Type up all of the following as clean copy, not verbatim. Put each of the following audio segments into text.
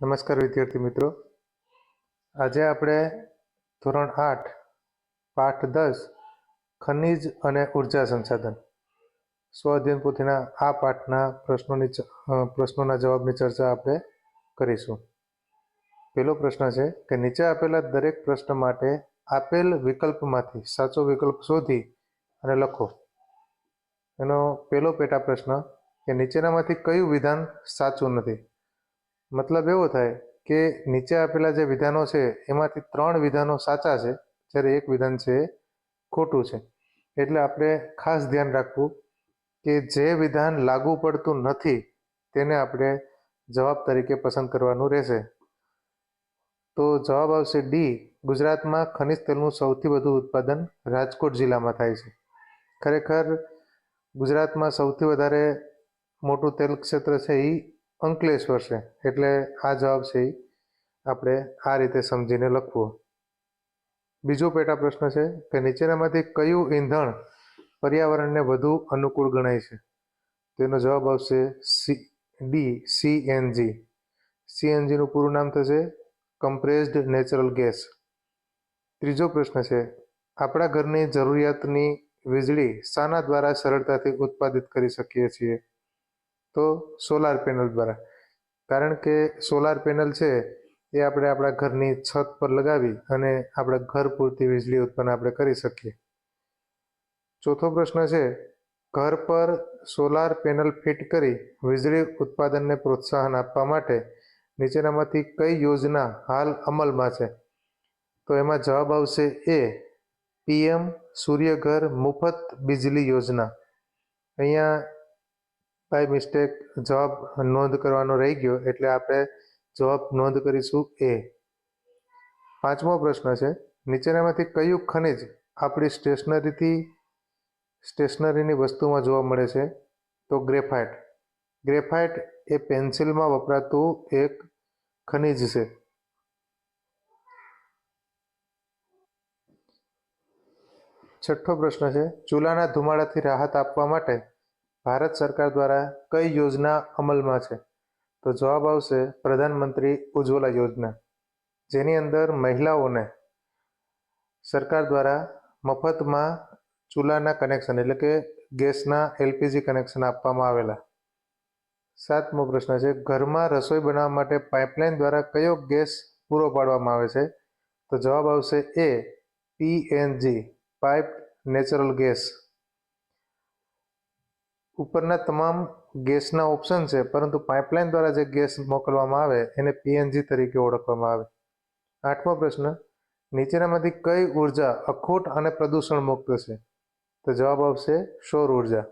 નમસ્કાર વિદ્યાર્થી મિત્રો, આજે આપણે ધોરણ 8 પાઠ 10 ખનિજ અને ઉર્જા સંસાધન સ્વઅધ્યયન પોથીના આ પાઠના પ્રશ્નોના જવાબની ચર્ચા આપણે કરીશું. પહેલો પ્રશ્ન છે કે નીચે આપેલા દરેક પ્રશ્ન માટે આપેલ વિકલ્પમાંથી સાચો વિકલ્પ શોધી અને લખો. એનો પહેલો પેટા પ્રશ્ન કે નીચેનામાંથી કયું વિધાન સાચું નથી. મતલબ એવો થાય કે નીચે આપેલા જે વિધાનો છે એમાંથી 3 વિધાનો સાચા છે, જ્યારે એક વિધાન છે એ ખોટું છે. એટલે આપણે ખાસ ધ્યાન રાખવું કે જે વિધાન લાગુ પડતું નથી તેને આપણે જવાબ તરીકે પસંદ કરવાનું રહેશે. તો જવાબ આવશે ડી. ગુજરાતમાં ખનિજ તેલનું સૌથી વધુ ઉત્પાદન રાજકોટ જિલ્લામાં થાય છે. ખરેખર ગુજરાતમાં સૌથી વધારે મોટું તેલ ક્ષેત્ર છે એ અંકલેશ્વર છે, એટલે આ જવાબ છે એ આપણે આ રીતે સમજીને લખવું. બીજો પેટા પ્રશ્ન છે કે નીચેનામાંથી કયું ઈંધણ પર્યાવરણને વધુ અનુકૂળ ગણાય છે. તેનો જવાબ આવશે ડી. સીએનજી. સીએનજીનું પૂરું નામ થશે કમ્પ્રેસ્ડ નેચરલ ગેસ. ત્રીજો પ્રશ્ન છે આપણા ઘરની જરૂરિયાતની વીજળી શાના દ્વારા સરળતાથી ઉત્પાદિત કરી શકીએ છીએ. તો સોલાર પેનલ દ્વારા. કારણ કે સોલાર પેનલ છે એ આપણે આપણા ઘરની છત પર લગાવી અને આપણા ઘર પૂરતી વીજળી ઉત્પન્ન આપણે કરી શકીએ. ચોથો પ્રશ્ન છે ઘર પર સોલાર પેનલ ફિટ કરી વીજળી ઉત્પાદનને પ્રોત્સાહન આપવા માટે નીચેનામાંથી કઈ યોજના હાલ અમલમાં છે. તો એમાં જવાબ આવશે એ. પીએમ સૂર્યઘર મુફત બિજલી યોજના. અહીંયા બાય મિસ્ટેક જવાબ નોંધ કરવાનો રહી ગયો, એટલે આપણે જવાબ નોંધ કરીશું એ. પાંચમો પ્રશ્ન છે નીચેનામાંથી કયું ખનિજ આપણી સ્ટેશનરીની વસ્તુમાં જોવા મળે છે. તો ગ્રેફાઇટ. ગ્રેફાઇટ એ પેન્સિલમાં વપરાતું એક ખનિજ છે. છઠ્ઠો પ્રશ્ન છે ચૂલાના ધુમાડાથી રાહત આપવા માટે ભારત સરકાર દ્વારા કઈ યોજના અમલમાં છે. તો જવાબ આવશે પ્રધાનમંત્રી ઉજ્જવલા યોજના, જેની અંદર મહિલાઓને સરકાર દ્વારા મફતમાં ચૂલાના કનેક્શન એટલે કે ગેસના એલપીજી કનેક્શન આપવામાં આવેલા. સાતમો પ્રશ્ન છે ઘરમાં રસોઈ બનાવવા માટે પાઇપલાઇન દ્વારા કયો ગેસ પૂરો પાડવામાં આવે છે. તો જવાબ આવશે એ. PNG, pipe natural gas. ઉપરના તમામ ગેસના ઓપ્શન છે, પરંતુ પાઇપલાઇન દ્વારા જે ગેસ મોકલવામાં આવે એને પીએનજી તરીકે ઓળખવામાં આવે. આઠમો પ્રશ્ન નીચેનામાંથી કઈ ઉર્જા અખૂટ અને પ્રદૂષણ મુક્ત છે. તો જવાબ આવશે સૌર ઉર્જા.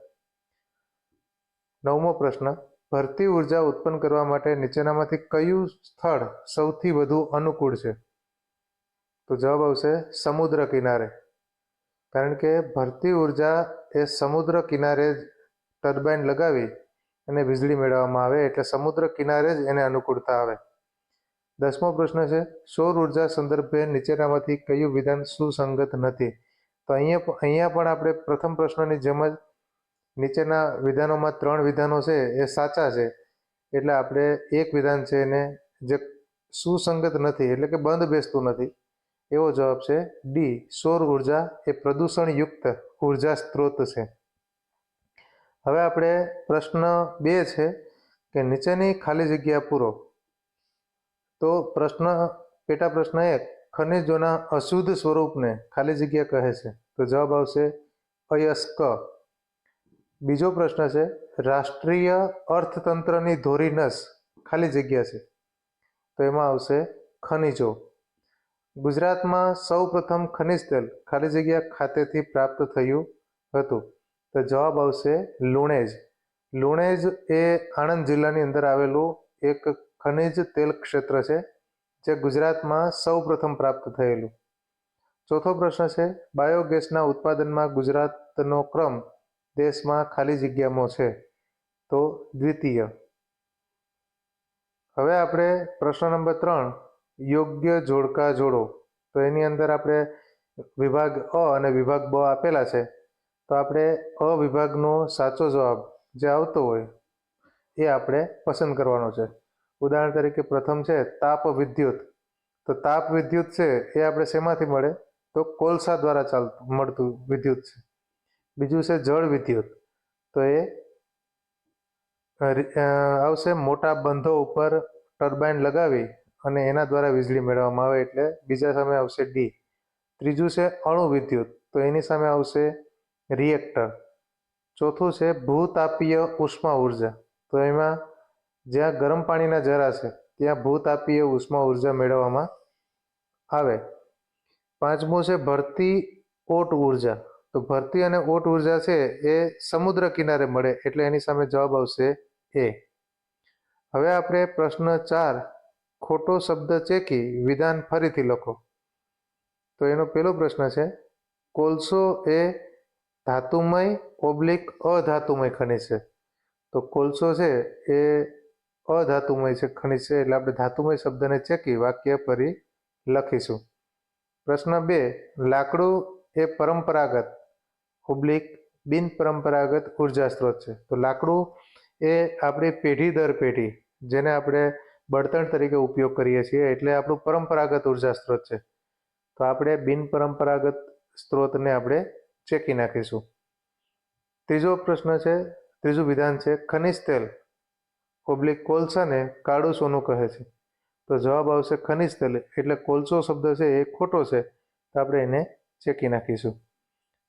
નવમો પ્રશ્ન ભરતી ઉર્જા ઉત્પન્ન કરવા માટે નીચેનામાંથી કયું સ્થળ સૌથી વધુ અનુકૂળ છે. તો જવાબ આવશે સમુદ્ર કિનારે. કારણ કે ભરતી ઉર્જા એ સમુદ્ર કિનારે ટર્બાઇન લગાવી અને વીજળી મેળવવામાં આવે, એટલે સમુદ્ર કિનારે જ એને અનુકૂળતા આવે. દસમો પ્રશ્ન છે સૌર ઉર્જા સંદર્ભે નીચેનામાંથી કયું વિધાન સુસંગત નથી. તો અહીંયા પણ આપણે પ્રથમ પ્રશ્નની જેમ જ નીચેના વિધાનોમાં 3 વિધાનો છે એ સાચા છે, એટલે આપણે એક વિધાન છે એને જે સુસંગત નથી એટલે કે બંધ બેસતું નથી, એવો જવાબ છે ડી. સૌર ઉર્જા એ પ્રદૂષણયુક્ત ઉર્જા સ્ત્રોત છે. હવે આપણે પ્રશ્ન 2 છે કે નીચેની ખાલી જગ્યા પૂરો. તો પેટા પ્રશ્ન 1 ખનિજોના અશુદ્ધ સ્વરૂપને ખાલી જગ્યા કહે છે. તો જવાબ આવશે અયસ્ક. બીજો પ્રશ્ન છે રાષ્ટ્રીય અર્થતંત્રની ધોરી નસ ખાલી જગ્યા છે. તો એમાં આવશે ખનિજો. ગુજરાતમાં સૌ પ્રથમ ખનિજ તેલ ખાલી જગ્યા ખાતેથી પ્રાપ્ત થયું હતું. તો જવાબ આવશે લુણેજ. લુણેજ એ આણંદ જિલ્લાની અંદર આવેલું એક ખનિજ તેલ ક્ષેત્ર છે, જે ગુજરાતમાં સૌ પ્રથમ પ્રાપ્ત થયેલું. ચોથો પ્રશ્ન છે બાયોગેસના ઉત્પાદનમાં ગુજરાતનો ક્રમ દેશમાં ખાલી જગ્યામાં છે. તો દ્વિતીય. હવે આપણે પ્રશ્ન નંબર 3 યોગ્ય જોડકા જોડો. તો એની અંદર આપણે વિભાગ અ અને વિભાગ બ આપેલા છે. તો આપણે અ વિભાગનો સાચો જવાબ જે આવતો હોય એ આપણે પસંદ કરવાનો છે. ઉદાહરણ તરીકે પ્રથમ છે તાપ વિદ્યુત. તો તાપ વિદ્યુત છે એ આપણે શેમાંથી મળે? તો કોલસા દ્વારા મળતું વિદ્યુત છે. બીજું છે જળ વિદ્યુત. તો એ આવશે મોટા બંધો ઉપર ટર્બાઇન લગાવી અને એના દ્વારા વીજળી મેળવવામાં આવે, એટલે બીજા સામે આવશે ડી. ત્રીજું છે અણુ વિદ્યુત. તો એની સામે આવશે રિએક્ટર. ચોથું છે ભૂતાપીય ઉષ્મા ઉર્જા. તો એમાં જ્યાં ગરમ પાણીના ઝરા છે ત્યાં ભૂતાપીય ઉષ્મા ઉર્જા મેળવવામાં આવે. પાંચમું છે ભરતી ઓટ ઉર્જા. તો ભરતી અને ઓટ ઉર્જા છે એ સમુદ્ર કિનારે મળે, એટલે એની સામે જવાબ આવશે એ. હવે આપણે પ્રશ્ન 4 ખોટો શબ્દ ચેકી વિધાન ફરીથી લખો. તો એનો પહેલો પ્રશ્ન છે કોલસો એ ધાતુમય અધાતુમય ખનિજ છે. તો કોલસો છે એ અધાતુમય છે ખનિજ છે, એટલે આપણે ધાતુમય શબ્દને ચેકી વાક્ય ફરી લખીશું. પ્રશ્ન 2 લાકડું એ પરંપરાગત બિન પરંપરાગત ઉર્જા સ્ત્રોત છે. તો લાકડું એ આપણી પેઢી દર પેઢી જેને આપણે બળતણ તરીકે ઉપયોગ કરીએ છીએ, એટલે આપણું પરંપરાગત ઉર્જા સ્ત્રોત છે. તો આપણે બિન પરંપરાગત સ્ત્રોતને આપણે ચેકી નાખીશું. ત્રીજું વિધાન છે ખનિજ તેલ કોલસાને કાળું સોનું કહે છે. તો જવાબ આવશે ખનિજ તેલ, એટલે કોલસો શબ્દ છે એ ખોટો છે, તો આપણે એને ચેકી નાખીશું.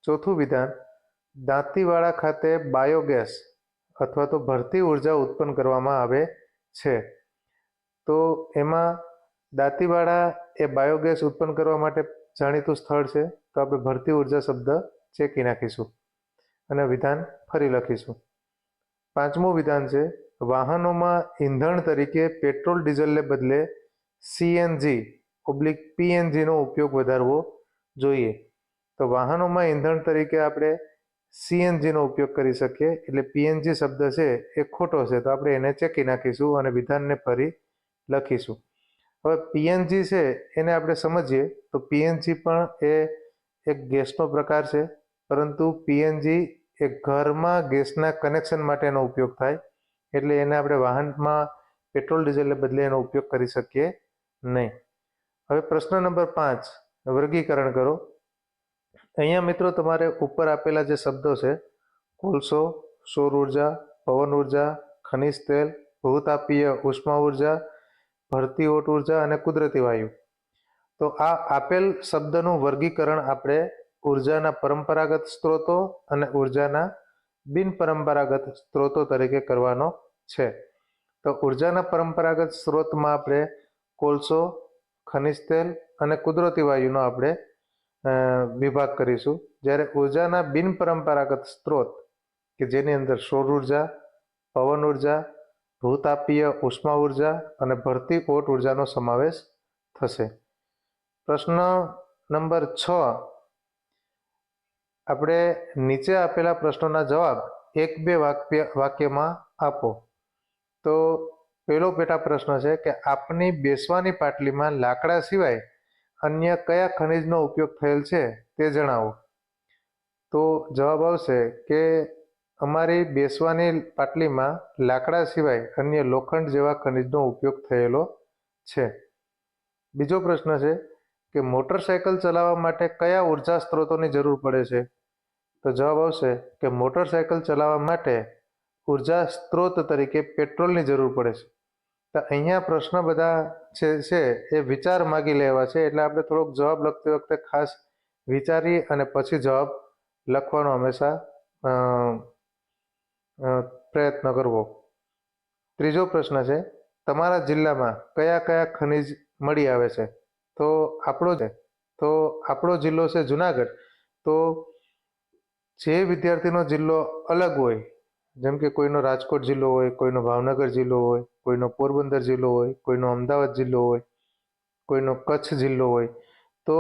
ચોથું વિધાન દાંતીવાડા ખાતે બાયોગેસ અથવા તો ભરતી ઉર્જા ઉત્પન્ન કરવામાં આવે છે. તો એમાં દાંતીવાડા એ બાયોગેસ ઉત્પન્ન કરવા માટે જાણીતું સ્થળ છે, તો આપણે ભરતી ઉર્જા શબ્દ ચેકી નાખીશું અને વિધાન ફરી લખીશું. પાંચમું વિધાન છે વાહનોમાં ઈંધણ તરીકે પેટ્રોલ ડીઝલને બદલે સીએનજી પીએનજીનો ઉપયોગ વધારવો જોઈએ. તો વાહનોમાં ઈંધણ તરીકે આપણે સીએનજીનો ઉપયોગ કરી શકીએ, એટલે પીએનજી શબ્દ છે એ ખોટો છે, તો આપણે એને ચેકી નાખીશું અને વિધાનને ફરી લખીશું. હવે પીએનજી છે એને આપણે સમજીએ તો પીએનજી પણ એ એક ગેસનો પ્રકાર છે, પરંતુ પીએનજી એ ઘરમાં ગેસના કનેક્શન માટેનો ઉપયોગ થાય, એટલે એને આપણે વાહનમાં પેટ્રોલ ડીઝલને બદલે એનો ઉપયોગ કરી શકીએ નહીં. હવે પ્રશ્ન નંબર 5 વર્ગીકરણ કરો. અહીંયા મિત્રો તમારે ઉપર આપેલા જે શબ્દો છે કોલસો, સૌર ઉર્જા, પવન ઉર્જા, ખનિજ તેલ, ભૂતાપીય ઉષ્મા ઉર્જા, ભરતી ઓટ ઉર્જા અને કુદરતી વાયુ. તો આ આપેલ શબ્દનું વર્ગીકરણ આપણે ઉર્જાના પરંપરાગત સ્ત્રોતો અને ઉર્જાના બિન પરંપરાગત સ્ત્રોતો તરીકે કરવાનો છે. તો ઉર્જાના પરંપરાગત સ્ત્રોતમાં આપણે કોલસો, ખનિજ તેલ અને કુદરતી વાયુનો આપણે વિભાગ કરીશું. જ્યારે ઉર્જાના બિન પરંપરાગત સ્ત્રોત કે જેની અંદર સૌર ઉર્જા, પવન ઉર્જા, ભૂતાપીય ઉષ્મા ઉર્જા અને ભરતી ઓટ ઉર્જાનો સમાવેશ થશે. પ્રશ્ન નંબર 6 આપણે નીચે આપેલા પ્રશ્નોના જવાબ 1-2 વાક્યમાં આપો. તો પહેલો પેટા પ્રશ્ન છે કે આપની બેસવાની પાટલીમાં લાકડા સિવાય અન્ય કયા ખનિજનો ઉપયોગ થયેલ છે તે જણાવો. તો જવાબ આવશે કે અમારી બેસવાની પાટલીમાં લાકડા સિવાય અન્ય લોખંડ જેવા ખનિજનો ઉપયોગ થયેલો છે. બીજો પ્રશ્ન છે કે મોટરસાયકલ ચલાવવા માટે કયા ઉર્જા સ્ત્રોતોની જરૂર પડે છે. તો જવાબ આવશે કે મોટરસાયકલ ચલાવવા માટે ઉર્જા સ્ત્રોત તરીકે પેટ્રોલની જરૂર પડે છે. તો અહીંયા પ્રશ્ન બધા છે એ વિચાર માગી લેવા છે, એટલે આપણે થોડોક જવાબ લખતી વખતે ખાસ વિચારી અને પછી જવાબ લખવાનો હંમેશા પ્રયત્ન કરવો. ત્રીજો પ્રશ્ન છે તમારા જિલ્લામાં કયા કયા ખનિજ મળી આવે છે. તો આપણો જિલ્લો છે જુનાગઢ. તો જે વિદ્યાર્થીનો જિલ્લો અલગ હોય, જેમ કે કોઈનો રાજકોટ જિલ્લો હોય, કોઈનો ભાવનગર જિલ્લો હોય, કોઈનો પોરબંદર જિલ્લો હોય, કોઈનો અમદાવાદ જિલ્લો હોય, કોઈનો કચ્છ જિલ્લો હોય, તો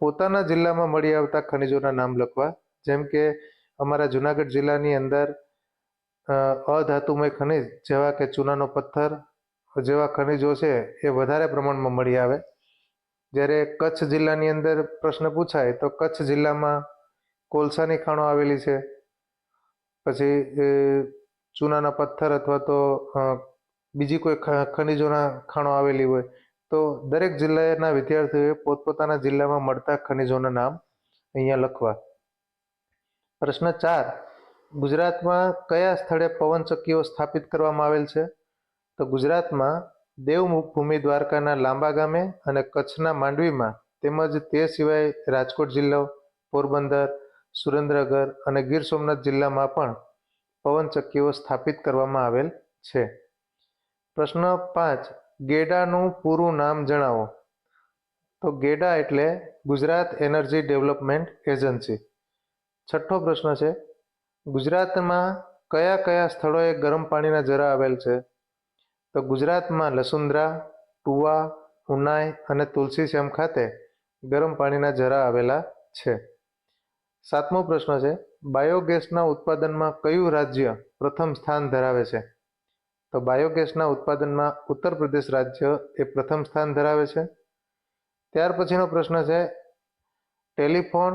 પોતાના જિલ્લામાં મળી આવતા ખનિજોના નામ લખવા. જેમ કે અમારા જુનાગઢ જિલ્લાની અંદર અધાતુમય ખનિજ જેવા કે ચૂનાનો પથ્થર જેવા ખનિજો છે એ વધારે પ્રમાણમાં મળી આવે. જ્યારે કચ્છ જિલ્લાની અંદર પ્રશ્ન પૂછાય તો કચ્છ જિલ્લામાં કોલસાની ખાણો આવેલી છે, પછી ચૂનાના પથ્થર અથવા તો બીજી કોઈ ખનિજોના ખાણો આવેલી હોય, તો દરેક જિલ્લાના વિદ્યાર્થીઓએ પોતપોતાના જિલ્લામાં મળતા ખનિજોના નામ અહીંયા લખવા. પ્રશ્ન 4. ગુજરાતમાં કયા સ્થળે પવનચક્કીઓ સ્થાપિત કરવામાં આવેલ છે? તો ગુજરાતમાં દેવભૂમિ દ્વારકાના લાંબા ગામે અને કચ્છના માંડવીમાં, તેમજ તે સિવાય રાજકોટ જિલ્લો, પોરબંદર, સુરેન્દ્રનગર અને ગીર સોમનાથ જિલ્લામાં પણ પવનચક્કીઓ સ્થાપિત કરવામાં આવેલ છે. પ્રશ્ન 5. ગેડાનું પૂરું નામ જણાવો. તો ગેડા એટલે ગુજરાત એનર્જી ડેવલપમેન્ટ એજન્સી. છઠ્ઠો પ્રશ્ન છે, ગુજરાતમાં કયા કયા સ્થળોએ ગરમ પાણીના ઝરા આવેલ છે? તો ગુજરાતમાં લસુંદ્રા, ટુવા, ઉનાઈ અને તુલસીશ્યામ ખાતે ગરમ પાણીના ઝરા આવેલા છે. સાતમો પ્રશ્ન છે, બાયોગેસના ઉત્પાદનમાં કયું રાજ્ય પ્રથમ સ્થાન ધરાવે છે? તો બાયોગેસના ઉત્પાદનમાં ઉત્તર પ્રદેશ રાજ્ય એ પ્રથમ સ્થાન ધરાવે છે. ત્યાર પછીનો પ્રશ્ન છે, ટેલિફોન,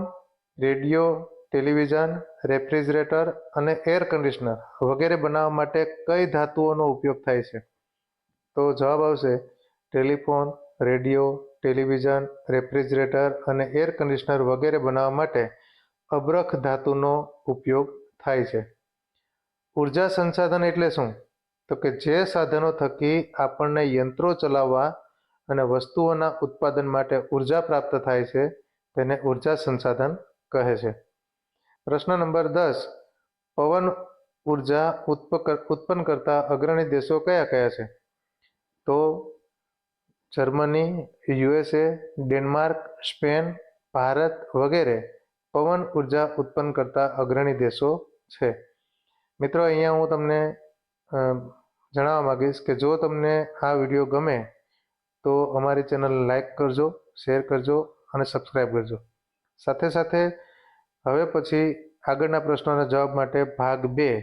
રેડિયો, ટેલિવિઝન, રેફ્રિજરેટર અને એર કન્ડિશનર વગેરે બનાવવા માટે કઈ ધાતુઓનો ઉપયોગ થાય છે? તો જવાબ આવશે ટેલિફોન, રેડિયો, ટેલિવિઝન, રેફ્રિજરેટર અને એર કન્ડિશનર વગેરે બનાવવા માટે અબ્રખ ધાતુનો ઉપયોગ થાય છે. ઉર્જા સંસાધન એટલે શું? તો કે જે સાધનો થકી આપણને યંત્રો ચલાવવા અને વસ્તુઓના ઉત્પાદન માટે ઉર્જા પ્રાપ્ત થાય છે તેને ઉર્જા સંસાધન કહે છે. પ્રશ્ન નંબર 10. પવન ઉર્જા ઉત્પન્ન કરતા અગ્રણી દેશો કયા કયા છે? તો Germany, USA, Denmark, Spain, Bharat વગેરે પવન ઉર્જા ઉત્પન્ન કરતા અગ્રણી દેશો છે. મિત્રો, અહીંયા હું તમને જણાવવા માગીશ કે જો તમને આ વિડીયો ગમે તો અમારી ચેનલ લાઈક કરજો, શેર કરજો અને સબસ્ક્રાઈબ કરજો. સાથે સાથે હવે પછી આગળના પ્રશ્નોના જવાબ માટે ભાગ 2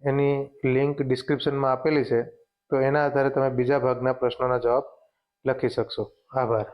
એની લિંક ડિસ્ક્રિપ્શનમાં આપેલી છે, તો એના આધારે તમે બીજા ભાગના પ્રશ્નોના જવાબ લખી શકશો. આભાર.